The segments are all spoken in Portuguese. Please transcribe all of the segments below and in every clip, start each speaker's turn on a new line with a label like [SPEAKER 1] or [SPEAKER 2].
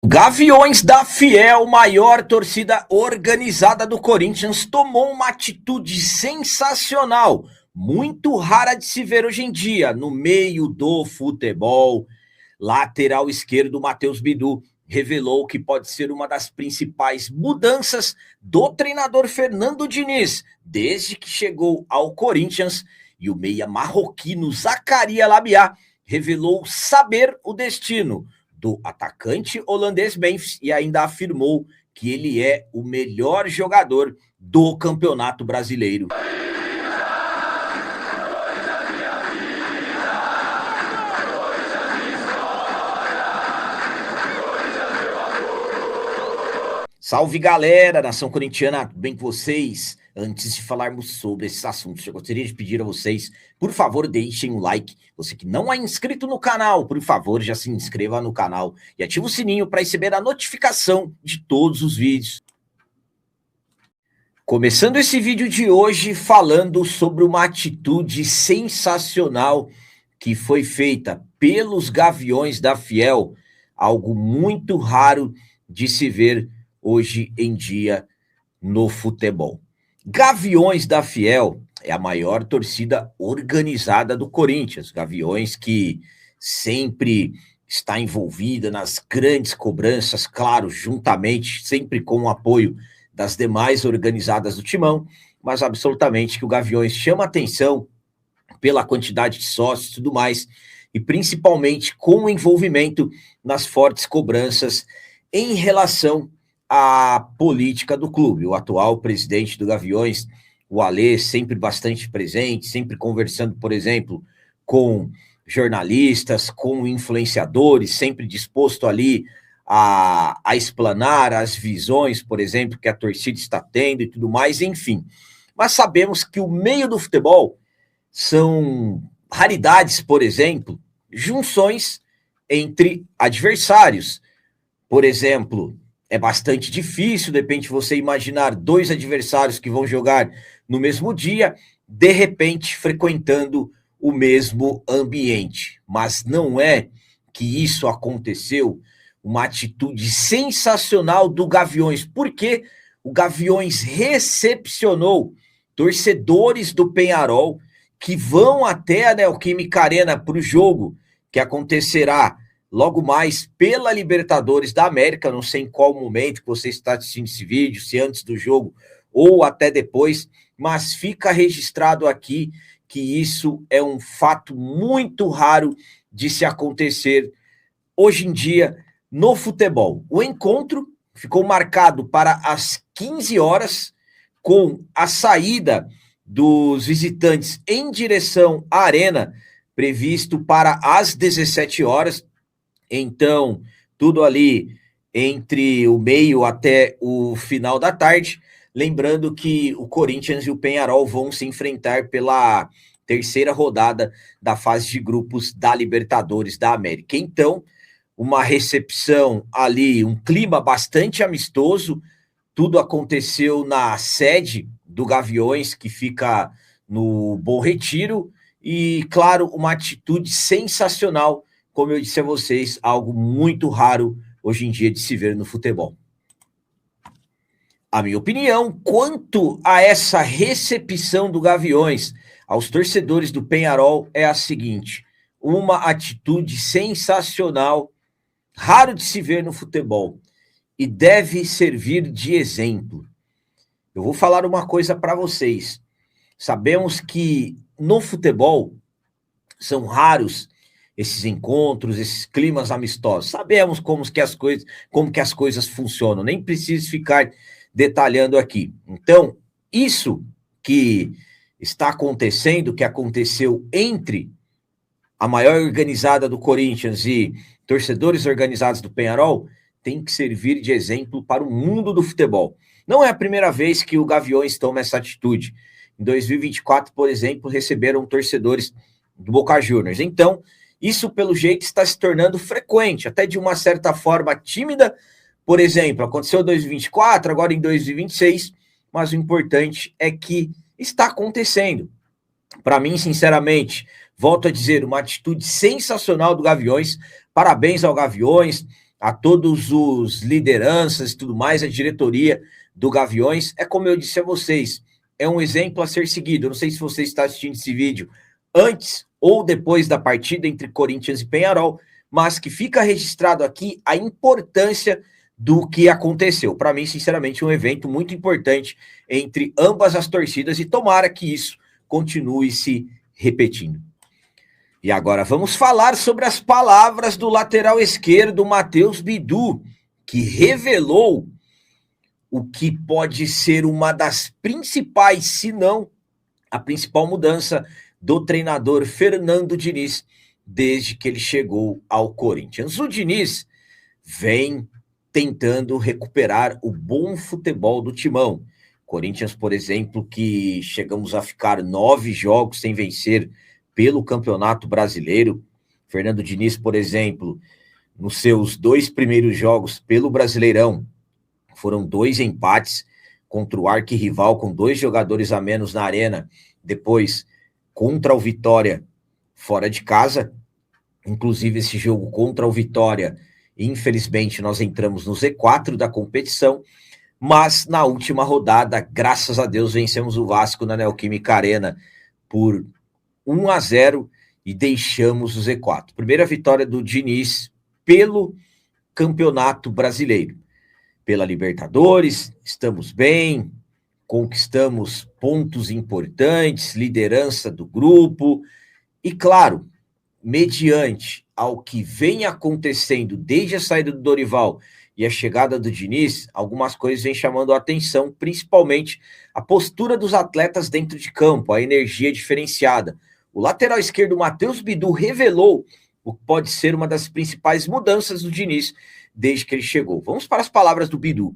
[SPEAKER 1] Gaviões da Fiel, maior torcida organizada do Corinthians, tomou uma atitude sensacional, muito rara de se ver hoje em dia, no meio do futebol. Lateral esquerdo, Matheus Bidu, revelou que pode ser uma das principais mudanças do treinador Fernando Diniz, desde que chegou ao Corinthians, e o meia marroquino Zakaria Labiá revelou saber o destino do atacante holandês Memphis e ainda afirmou que ele é o melhor jogador do Campeonato Brasileiro. Salve galera, nação corintiana, tudo bem com vocês? Antes de falarmos sobre esses assuntos, eu gostaria de pedir a vocês, por favor, deixem um like. Você que não é inscrito no canal, por favor, já se inscreva no canal e ative o sininho para receber a notificação de todos os vídeos. Começando esse vídeo de hoje falando sobre uma atitude sensacional que foi feita pelos Gaviões da Fiel, algo muito raro de se ver hoje em dia no futebol. Gaviões da Fiel é a maior torcida organizada do Corinthians. Gaviões que sempre está envolvida nas grandes cobranças, claro, juntamente, sempre com o apoio das demais organizadas do Timão, mas absolutamente que o Gaviões chama atenção pela quantidade de sócios e tudo mais, e principalmente com o envolvimento nas fortes cobranças em relação a política do clube. O atual presidente do Gaviões, o Alê, sempre bastante presente, sempre conversando, por exemplo, com jornalistas, com influenciadores, sempre disposto ali a explanar as visões, por exemplo, que a torcida está tendo e tudo mais, enfim. Mas sabemos que o meio do futebol são raridades, por exemplo, junções entre adversários. Por exemplo, é bastante difícil, de repente, você imaginar dois adversários que vão jogar no mesmo dia, de repente, frequentando o mesmo ambiente. Mas não é que isso aconteceu, uma atitude sensacional do Gaviões, porque o Gaviões recepcionou torcedores do Penharol que vão até a Neoquímica Arena para o jogo que acontecerá logo mais pela Libertadores da América. Não sei em qual momento que você está assistindo esse vídeo, se antes do jogo ou até depois, mas fica registrado aqui que isso é um fato muito raro de se acontecer hoje em dia no futebol. O encontro ficou marcado para as 15 horas, com a saída dos visitantes em direção à arena, previsto para as 17 horas. Então, tudo ali entre o meio até o final da tarde. Lembrando que o Corinthians e o Penharol vão se enfrentar pela terceira rodada da fase de grupos da Libertadores da América. Então, uma recepção ali, um clima bastante amistoso. Tudo aconteceu na sede do Gaviões, que fica no Bom Retiro. E, claro, uma atitude sensacional, como eu disse a vocês, algo muito raro hoje em dia de se ver no futebol. A minha opinião quanto a essa recepção do Gaviões aos torcedores do Penharol é a seguinte: uma atitude sensacional, raro de se ver no futebol, e deve servir de exemplo. Eu vou falar uma coisa para vocês. Sabemos que no futebol são raros esses encontros, esses climas amistosos. Sabemos como que as coisas funcionam, nem preciso ficar detalhando aqui. Então, isso que está acontecendo, que aconteceu entre a maior organizada do Corinthians e torcedores organizados do Penharol, tem que servir de exemplo para o mundo do futebol. Não é a primeira vez que o Gaviões toma essa atitude. Em 2024, por exemplo, receberam torcedores do Boca Juniors. Então, isso, pelo jeito, está se tornando frequente, até de uma certa forma tímida. Por exemplo, aconteceu em 2024, agora em 2026, mas o importante é que está acontecendo. Para mim, sinceramente, volto a dizer, uma atitude sensacional do Gaviões. Parabéns ao Gaviões, a todos os lideranças e tudo mais, a diretoria do Gaviões. É como eu disse a vocês, é um exemplo a ser seguido. Eu não sei se você está assistindo esse vídeo antes ou depois da partida entre Corinthians e Peñarol, mas que fica registrado aqui a importância do que aconteceu. Para mim, sinceramente, um evento muito importante entre ambas as torcidas e tomara que isso continue se repetindo. E agora vamos falar sobre as palavras do lateral esquerdo Matheus Bidu, que revelou o que pode ser uma das principais, se não a principal mudança do treinador Fernando Diniz desde que ele chegou ao Corinthians. O Diniz vem tentando recuperar o bom futebol do Timão. Corinthians, por exemplo, que chegamos a ficar 9 jogos sem vencer pelo Campeonato Brasileiro. Fernando Diniz, por exemplo, nos seus 2 primeiros jogos pelo Brasileirão, foram 2 empates contra o arquirrival, com 2 jogadores a menos na arena. Depois, contra o Vitória, fora de casa. Inclusive, esse jogo contra o Vitória, infelizmente, nós entramos no Z4 da competição. Mas, na última rodada, graças a Deus, vencemos o Vasco na Neoquímica Arena por 1-0 e deixamos o Z4. Primeira vitória do Diniz pelo Campeonato Brasileiro. Pela Libertadores, estamos bem, conquistamos pontos importantes, liderança do grupo e, claro, mediante ao que vem acontecendo desde a saída do Dorival e a chegada do Diniz, algumas coisas vêm chamando a atenção, principalmente a postura dos atletas dentro de campo, a energia diferenciada. O lateral esquerdo Matheus Bidu revelou o que pode ser uma das principais mudanças do Diniz desde que ele chegou. Vamos para as palavras do Bidu.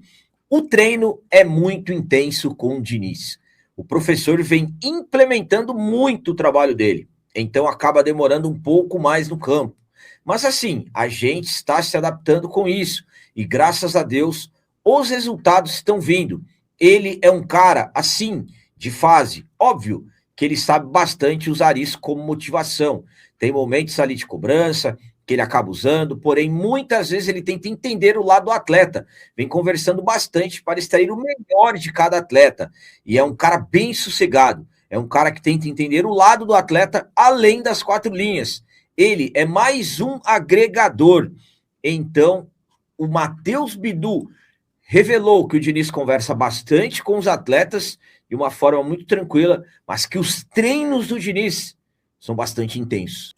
[SPEAKER 1] O treino é muito intenso com o Diniz. O professor vem implementando muito o trabalho dele, então acaba demorando um pouco mais no campo. Mas assim, a gente está se adaptando com isso e graças a Deus os resultados estão vindo. Ele é um cara assim, de fase, óbvio que ele sabe bastante usar isso como motivação. Tem momentos ali de cobrança que ele acaba usando, porém muitas vezes ele tenta entender o lado do atleta, vem conversando bastante para extrair o melhor de cada atleta, e é um cara bem sossegado, é um cara que tenta entender o lado do atleta além das 4 linhas. Ele é mais um agregador. Então, o Matheus Bidu revelou que o Diniz conversa bastante com os atletas de uma forma muito tranquila, mas que os treinos do Diniz são bastante intensos.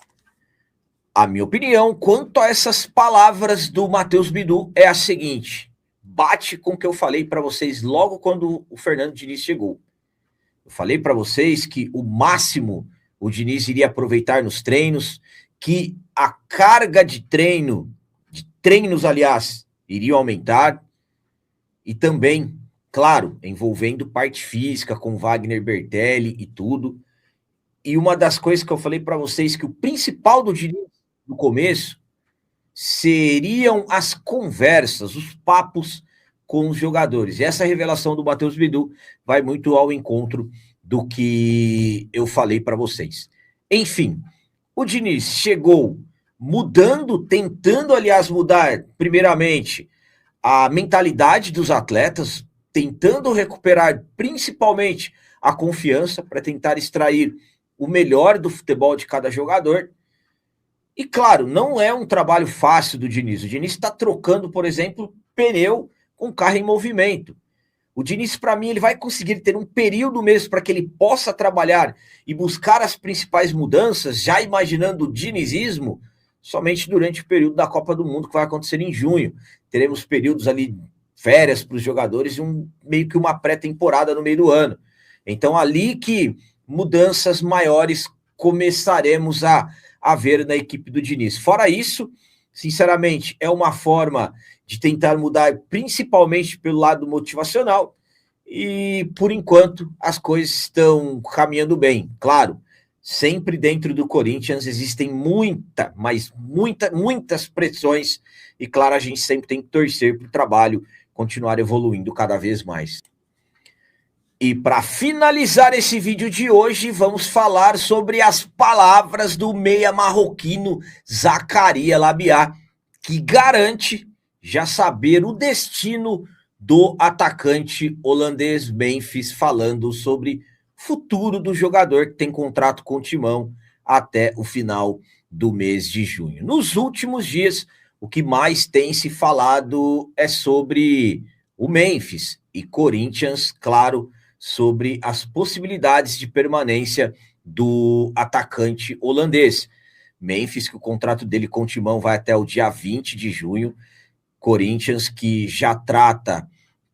[SPEAKER 1] A minha opinião quanto a essas palavras do Matheus Bidu é a seguinte: bate com o que eu falei para vocês logo quando o Fernando Diniz chegou. Eu falei para vocês que o máximo o Diniz iria aproveitar nos treinos, que a carga de treinos, aliás, iria aumentar, e também, claro, envolvendo parte física com Wagner Bertelli e tudo. E uma das coisas que eu falei para vocês, que o principal do Diniz no começo seriam as conversas, os papos com os jogadores. E essa revelação do Matheus Bidu vai muito ao encontro do que eu falei para vocês. Enfim, o Diniz chegou mudando, tentando, aliás, mudar, primeiramente, a mentalidade dos atletas, tentando recuperar, principalmente, a confiança para tentar extrair o melhor do futebol de cada jogador. E, claro, não é um trabalho fácil do Diniz. O Diniz está trocando, por exemplo, pneu com carro em movimento. O Diniz, para mim, ele vai conseguir ter um período mesmo para que ele possa trabalhar e buscar as principais mudanças, já imaginando o dinizismo, somente durante o período da Copa do Mundo, que vai acontecer em junho. Teremos períodos ali, férias para os jogadores e meio que uma pré-temporada no meio do ano. Então, ali que mudanças maiores começaremos a ver na equipe do Diniz. Fora isso, sinceramente, é uma forma de tentar mudar principalmente pelo lado motivacional e, por enquanto, as coisas estão caminhando bem. Claro, sempre dentro do Corinthians existem muitas pressões e, claro, a gente sempre tem que torcer para o trabalho continuar evoluindo cada vez mais. E para finalizar esse vídeo de hoje, vamos falar sobre as palavras do meia marroquino Zakaria Labiat, que garante já saber o destino do atacante holandês Memphis, falando sobre o futuro do jogador que tem contrato com o Timão até o final do mês de junho. Nos últimos dias, o que mais tem se falado é sobre o Memphis e Corinthians, claro, sobre as possibilidades de permanência do atacante holandês. Memphis, que o contrato dele com o Timão vai até o dia 20 de junho. Corinthians, que já trata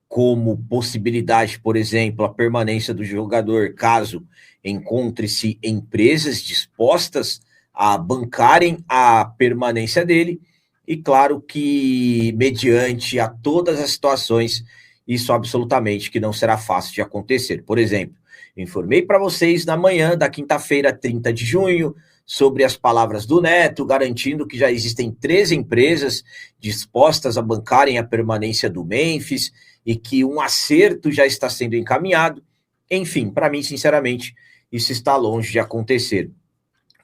[SPEAKER 1] como possibilidade, por exemplo, a permanência do jogador caso encontre-se empresas dispostas a bancarem a permanência dele. E claro que, mediante a todas as situações, isso absolutamente que não será fácil de acontecer. Por exemplo, informei para vocês na manhã da quinta-feira, 30 de junho, sobre as palavras do Neto, garantindo que já existem 13 empresas dispostas a bancarem a permanência do Memphis e que um acerto já está sendo encaminhado. Enfim, para mim, sinceramente, isso está longe de acontecer.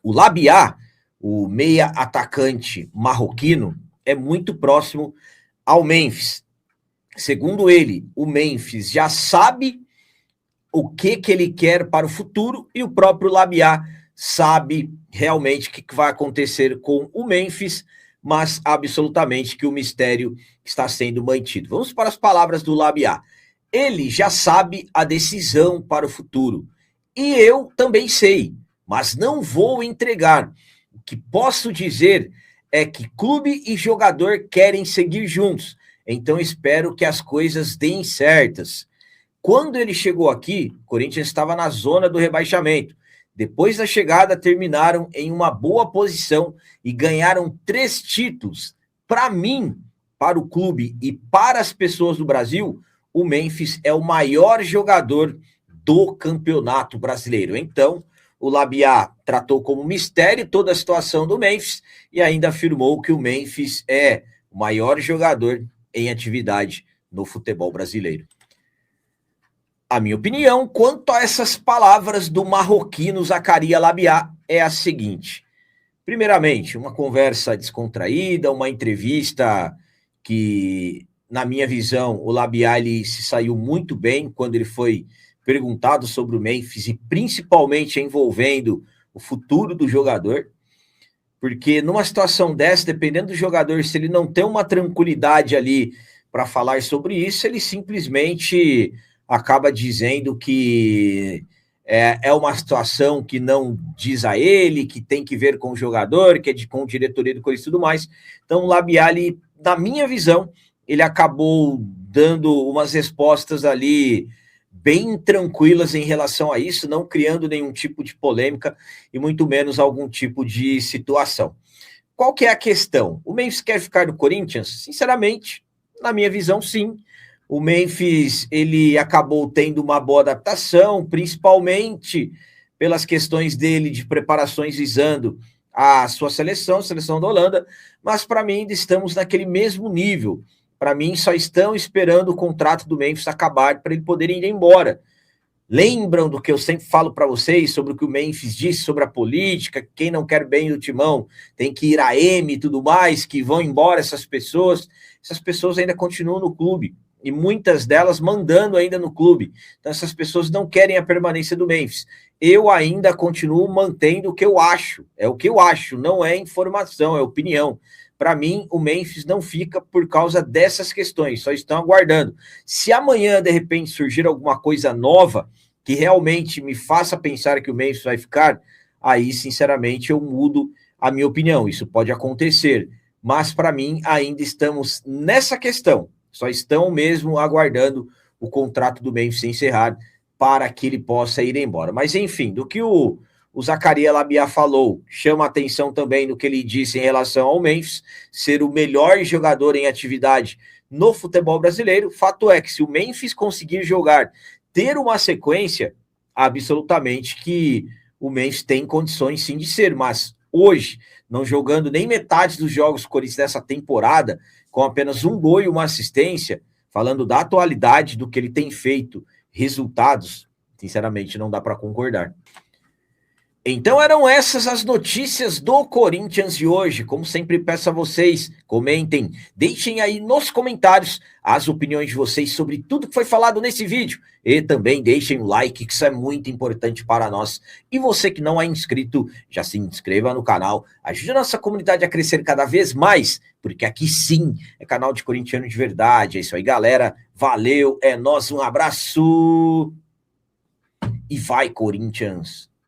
[SPEAKER 1] O Labiá, o meia atacante marroquino, é muito próximo ao Memphis. Segundo ele, o Memphis já sabe o que ele quer para o futuro e o próprio Labiá sabe realmente o que vai acontecer com o Memphis, mas absolutamente que o mistério está sendo mantido. Vamos para as palavras do Labiá. Ele já sabe a decisão para o futuro. E eu também sei, mas não vou entregar. O que posso dizer é que clube e jogador querem seguir juntos. Então espero que as coisas deem certas. Quando ele chegou aqui, o Corinthians estava na zona do rebaixamento. Depois da chegada, terminaram em uma boa posição e ganharam 3 títulos. Para mim, para o clube e para as pessoas do Brasil, o Memphis é o maior jogador do Campeonato Brasileiro. Então, o Labiá tratou como mistério toda a situação do Memphis e ainda afirmou que o Memphis é o maior jogador em atividade no futebol brasileiro. A minha opinião quanto a essas palavras do marroquino Zakaria Labiá é a seguinte. Primeiramente, uma conversa descontraída, uma entrevista que, na minha visão, o Labiá ele se saiu muito bem quando ele foi perguntado sobre o Memphis e principalmente envolvendo o futuro do jogador, porque numa situação dessa, dependendo do jogador, se ele não tem uma tranquilidade ali para falar sobre isso, ele simplesmente acaba dizendo que é uma situação que não diz a ele, que tem que ver com o jogador, que é com o diretoria do Corinthians e tudo mais. Então, o Labiali, na minha visão, ele acabou dando umas respostas ali bem tranquilas em relação a isso, não criando nenhum tipo de polêmica e muito menos algum tipo de situação. Qual que é a questão? O Memphis quer ficar no Corinthians? Sinceramente, na minha visão, sim. O Memphis, ele acabou tendo uma boa adaptação, principalmente pelas questões dele de preparações visando a sua seleção, a seleção da Holanda, mas para mim ainda estamos naquele mesmo nível. Para mim, só estão esperando o contrato do Memphis acabar para ele poder ir embora. Lembram do que eu sempre falo para vocês sobre o que o Memphis disse sobre a política, quem não quer bem do Timão tem que ir a M e tudo mais, que vão embora essas pessoas ainda continuam no clube. E muitas delas mandando ainda no clube. Então essas pessoas não querem a permanência do Memphis. Eu ainda continuo mantendo o que eu acho. É o que eu acho, não é informação, é opinião. Para mim, o Memphis não fica por causa dessas questões, só estão aguardando. Se amanhã, de repente, surgir alguma coisa nova que realmente me faça pensar que o Memphis vai ficar, aí, sinceramente, eu mudo a minha opinião. Isso pode acontecer. Mas, para mim, ainda estamos nessa questão. Só estão mesmo aguardando o contrato do Memphis encerrar para que ele possa ir embora. Mas, enfim, do que o Zakaria Labiá falou, chama atenção também do que ele disse em relação ao Memphis ser o melhor jogador em atividade no futebol brasileiro. Fato é que se o Memphis conseguir jogar, ter uma sequência, absolutamente que o Memphis tem condições sim de ser, mas hoje, não jogando nem metade dos jogos do Corinthians dessa temporada, com apenas 1 gol e 1 assistência, falando da atualidade do que ele tem feito, resultados, sinceramente não dá para concordar. Então eram essas as notícias do Corinthians de hoje. Como sempre peço a vocês, comentem, deixem aí nos comentários as opiniões de vocês sobre tudo que foi falado nesse vídeo. E também deixem o like, que isso é muito importante para nós. E você que não é inscrito, já se inscreva no canal. Ajude a nossa comunidade a crescer cada vez mais, porque aqui sim é canal de corintiano de verdade. É isso aí, galera. Valeu, é nóis, um abraço. E vai, Corinthians!